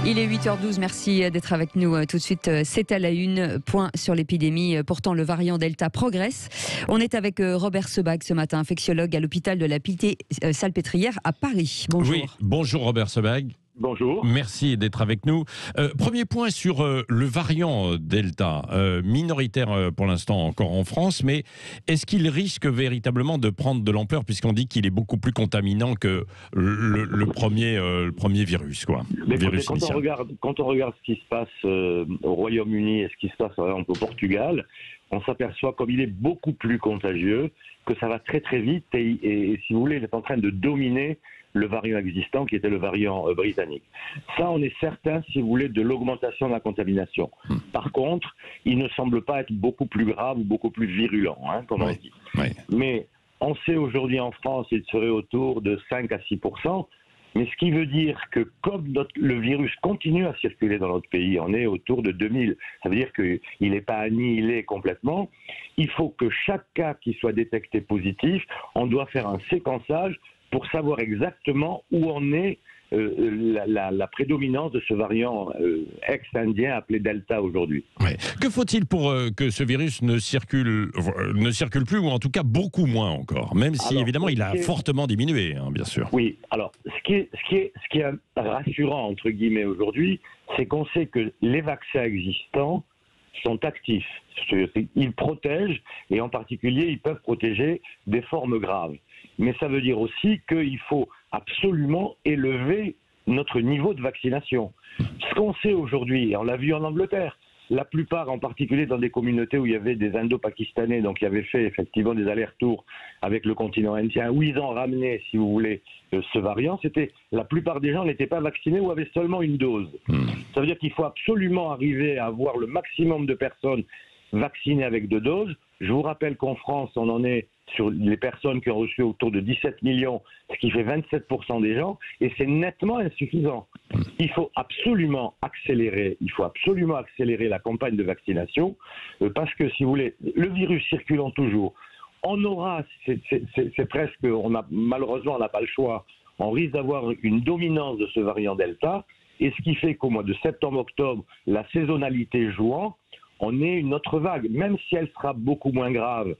Il est 8h12, merci d'être avec nous tout de suite. C'est à la une, point sur l'épidémie. Pourtant, le variant Delta progresse. On est avec Robert Sebag ce matin, infectiologue à l'hôpital de la Pitié-Salpêtrière à Paris. Bonjour. Oui, bonjour Robert Sebag. Bonjour. Merci d'être avec nous. Premier point sur le variant Delta, minoritaire pour l'instant encore en France, mais est-ce qu'il risque véritablement de prendre de l'ampleur puisqu'on dit qu'il est beaucoup plus contaminant que le premier virus, quoi. Écoutez, quand on regarde ce qui se passe au Royaume-Uni et ce qui se passe par exemple au Portugal, on s'aperçoit comme il est beaucoup plus contagieux, que ça va très très vite et si vous voulez, il est en train de dominer le variant existant qui était le variant britannique. Ça, on est certain, si vous voulez, de l'augmentation de la contamination. Par contre, il ne semble pas être beaucoup plus grave ou beaucoup plus virulent, comme on dit. Oui. Mais on sait aujourd'hui en France, il serait autour de 5 à 6%. Mais ce qui veut dire que comme le virus continue à circuler dans notre pays, on est autour de 2000. Ça veut dire qu'il n'est pas annihilé complètement. Il faut que chaque cas qui soit détecté positif, on doit faire un séquençage pour savoir exactement où en est la prédominance de ce variant ex-indien appelé Delta aujourd'hui. Ouais. Que faut-il pour que ce virus ne circule plus, ou en tout cas beaucoup moins encore, même si alors, évidemment il a fortement diminué, bien sûr. Oui, alors ce qui est rassurant entre guillemets aujourd'hui, c'est qu'on sait que les vaccins existants sont actifs. Ils protègent, et en particulier, ils peuvent protéger des formes graves. Mais ça veut dire aussi qu'il faut absolument élever notre niveau de vaccination. Ce qu'on sait aujourd'hui, et on l'a vu en Angleterre, la plupart, en particulier dans des communautés où il y avait des Indo-Pakistanais, donc qui avaient fait effectivement des allers-retours avec le continent indien, où ils ont ramené, si vous voulez, ce variant, la plupart des gens n'étaient pas vaccinés ou avaient seulement une dose. Ça veut dire qu'il faut absolument arriver à avoir le maximum de personnes vaccinées avec 2 doses. Je vous rappelle qu'en France, on en est sur les personnes qui ont reçu autour de 17 millions, ce qui fait 27% des gens, et c'est nettement insuffisant. Il faut absolument accélérer la campagne de vaccination, parce que, si vous voulez, le virus circulant toujours, on aura, c'est presque, malheureusement, on n'a pas le choix, on risque d'avoir une dominance de ce variant Delta, et ce qui fait qu'au mois de septembre-octobre, la saisonnalité jouant, on est une autre vague, même si elle sera beaucoup moins grave,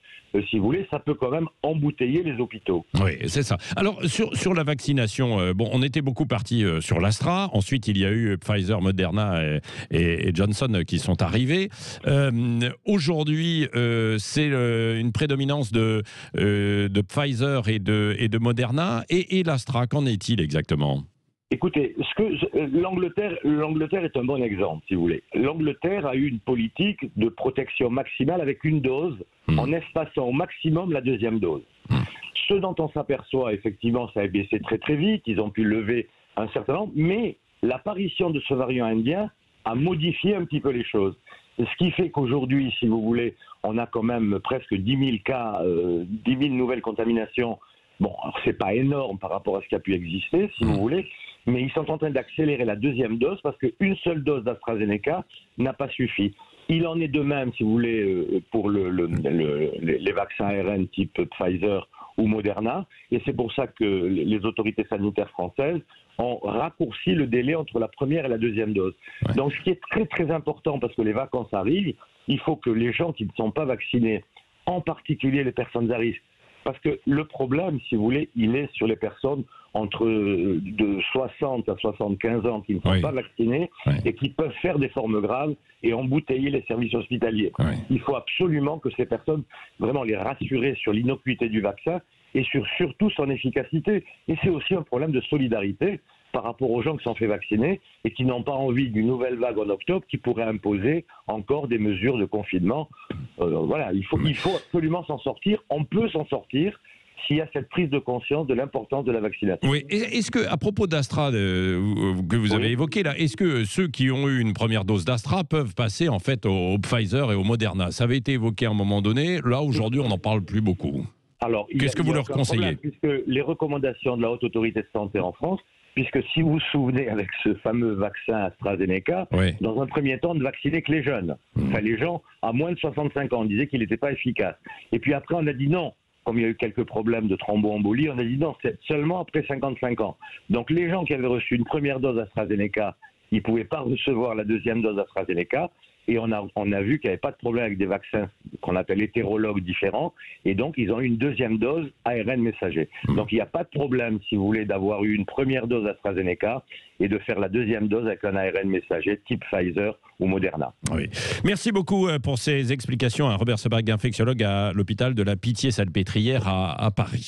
si vous voulez, ça peut quand même embouteiller les hôpitaux. Oui, c'est ça. Alors, sur la vaccination, on était beaucoup partis sur l'Astra, ensuite il y a eu Pfizer, Moderna et Johnson qui sont arrivés. Aujourd'hui, c'est une prédominance de Pfizer et de Moderna, et l'Astra, qu'en est-il exactement ? Écoutez, l'Angleterre est un bon exemple, si vous voulez. L'Angleterre a eu une politique de protection maximale avec une dose, en espaçant au maximum la deuxième dose. Ce dont on s'aperçoit, effectivement, ça a baissé très très vite, ils ont pu lever un certain nombre, mais l'apparition de ce variant indien a modifié un petit peu les choses. Ce qui fait qu'aujourd'hui, si vous voulez, on a quand même presque 10 000 cas, 10 000 nouvelles contaminations. Bon, alors c'est pas énorme par rapport à ce qui a pu exister, si vous voulez, mais ils sont en train d'accélérer la deuxième dose parce qu'une seule dose d'AstraZeneca n'a pas suffi. Il en est de même, si vous voulez, pour les vaccins ARN type Pfizer ou Moderna, et c'est pour ça que les autorités sanitaires françaises ont raccourci le délai entre la première et la deuxième dose. Ouais. Donc ce qui est très très important, parce que les vacances arrivent, il faut que les gens qui ne sont pas vaccinés, en particulier les personnes à risque, parce que le problème, si vous voulez, il est sur les personnes entre de 60 à 75 ans qui ne sont pas vaccinées et qui peuvent faire des formes graves et embouteiller les services hospitaliers. Il faut absolument que ces personnes, vraiment les rassurer sur l'innocuité du vaccin et surtout son efficacité. Et c'est aussi un problème de solidarité par rapport aux gens qui sont fait vacciner et qui n'ont pas envie d'une nouvelle vague en octobre qui pourrait imposer encore des mesures de confinement. Voilà, il faut absolument s'en sortir. On peut s'en sortir s'il y a cette prise de conscience de l'importance de la vaccination. Oui. Est-ce que, à propos d'Astra que vous avez évoqué là, est-ce que ceux qui ont eu une première dose d'Astra peuvent passer en fait au Pfizer et au Moderna? Ça avait été évoqué à un moment donné. Là, aujourd'hui, on n'en parle plus beaucoup. Alors, qu'est-ce que vous leur conseillez? Puisque les recommandations de la Haute Autorité de Santé en France, puisque si vous vous souvenez avec ce fameux vaccin AstraZeneca, dans un premier temps, on ne vaccinait que les jeunes. Enfin, les gens à moins de 65 ans, on disait qu'il n'était pas efficace. Et puis après, on a dit non. Comme il y a eu quelques problèmes de thromboembolie, on a dit non, c'est seulement après 55 ans. Donc les gens qui avaient reçu une première dose AstraZeneca ils ne pouvaient pas recevoir la deuxième dose AstraZeneca. Et on a vu qu'il n'y avait pas de problème avec des vaccins qu'on appelle hétérologues différents. Et donc, ils ont eu une deuxième dose ARN messager. Donc, il n'y a pas de problème, si vous voulez, d'avoir eu une première dose AstraZeneca et de faire la deuxième dose avec un ARN messager type Pfizer ou Moderna. Oui. Merci beaucoup pour ces explications à Robert Sebag, infectiologue à l'hôpital de la Pitié-Salpêtrière à Paris.